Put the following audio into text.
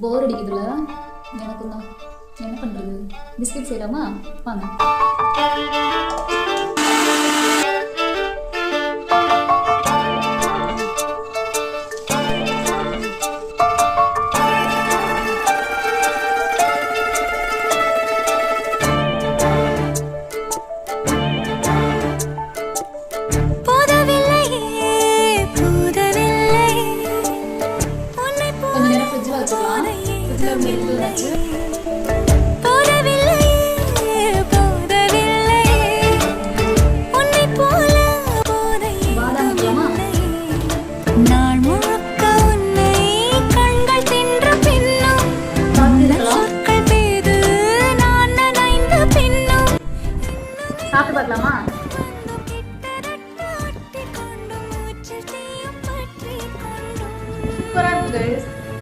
போர் அடிக்குதுல எனக்கும் தான். என்ன பண்ணுறது? பிஸ்கட் செய்யலாமா? வாங்க. கொஞ்ச நேரம் ஃப்ரிட்ஜில் வச்சுக்கலாம். ஃப்ரிட்ஜில் எடுத்து வச்சு